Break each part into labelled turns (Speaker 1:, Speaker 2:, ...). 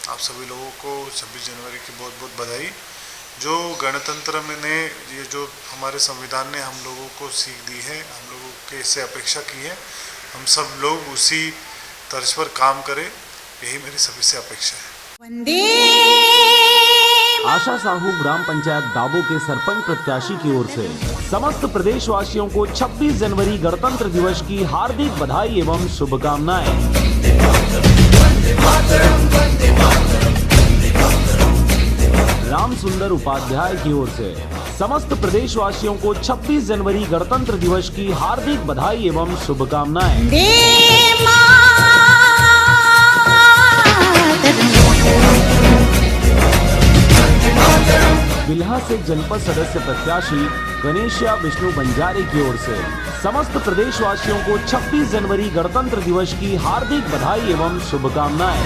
Speaker 1: आप सभी लोगों को 26 जनवरी की बहुत बहुत बधाई। जो गणतंत्र में ने ये जो हमारे संविधान ने हम लोगों को सीख दी है, हम लोगों के इससे अपेक्षा की है, हम सब लोग उसी तर्ज पर काम करें, यही मेरी सभी से अपेक्षा है।
Speaker 2: आशा साहू ग्राम पंचायत दाबो के सरपंच प्रत्याशी की ओर से समस्त प्रदेशवासियों को 26 जनवरी गणतंत्र दिवस की हार्दिक बधाई एवं शुभकामनाएं। राम सुंदर उपाध्याय की ओर से समस्त प्रदेशवासियों को 26 जनवरी गणतंत्र दिवस की हार्दिक बधाई एवं शुभकामनाएं। बिल्हा से जनपद सदस्य प्रत्याशी गणेशिया विष्णु बंजारे की ओर से समस्त प्रदेशवासियों को 26 जनवरी गणतंत्र दिवस की हार्दिक बधाई एवं शुभकामनाएं।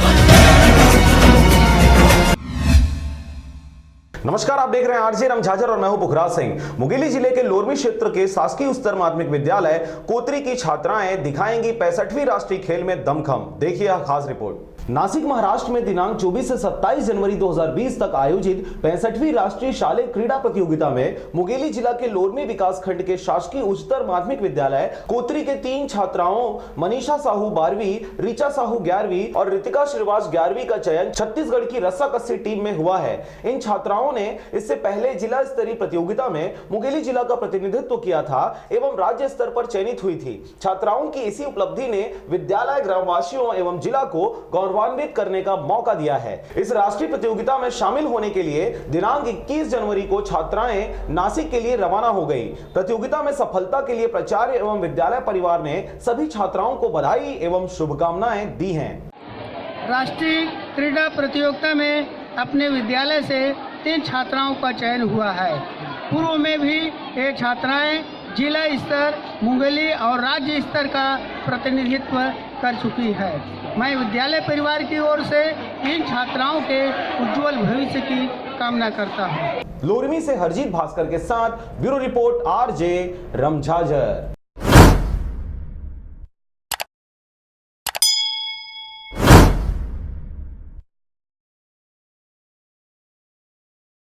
Speaker 3: नमस्कार, आप देख रहे हैं आरजे रमझाझर और मैं हूं पुखराज सिंह। मुंगेली जिले के लोरमी क्षेत्र के शासकीय उच्चतर माध्यमिक विद्यालय कोतरी की छात्राएं दिखाएंगी 65वीं राष्ट्रीय खेल में दमखम। देखिए खास रिपोर्ट। नासिक महाराष्ट्र में दिनांक 24 से 27 जनवरी 2020 तक आयोजित 65वीं राष्ट्रीय शालेय क्रीड़ा प्रतियोगिता में मुंगेली जिला के लोरमी विकास खंड के शासकीय उच्चतर माध्यमिक विद्यालय कोतरी के 3 छात्राओं मनीषा साहू 12वीं, ऋचा साहू 11वीं और रितिका श्रीवास 11वीं का चयन छत्तीसगढ़ की रस्साकस्सी टीम में हुआ है। इन छात्राओं ने इससे पहले जिला स्तरीय प्रतियोगिता में मुंगेली जिला का प्रतिनिधित्व किया था एवं राज्य स्तर पर चयनित हुई थी। छात्राओं की इसी उपलब्धि ने विद्यालय ग्रामवासियों एवं जिला को गौरवान्वित करने का मौका दिया है। इस राष्ट्रीय प्रतियोगिता में शामिल होने के लिए दिनांक 21 जनवरी को छात्राएं नासिक के लिए रवाना हो गई। प्रतियोगिता में सफलता के लिए प्राचार्य एवं विद्यालय परिवार ने सभी छात्राओं को बधाई एवं शुभकामनाएं दी हैं।
Speaker 4: राष्ट्रीय क्रीड़ा प्रतियोगिता में अपने विद्यालय से 3 छात्राओं का चयन हुआ है। पूर्व में भी ये छात्राएं जिला स्तर, मुंगेली और राज्य स्तर का प्रतिनिधित्व कर चुकी है। मैं विद्यालय परिवार की ओर से इन छात्राओं के उज्जवल भविष्य की कामना करता हूँ।
Speaker 3: लोरमी से हरजीत भास्कर के साथ ब्यूरो रिपोर्ट आरजे रमझाझर।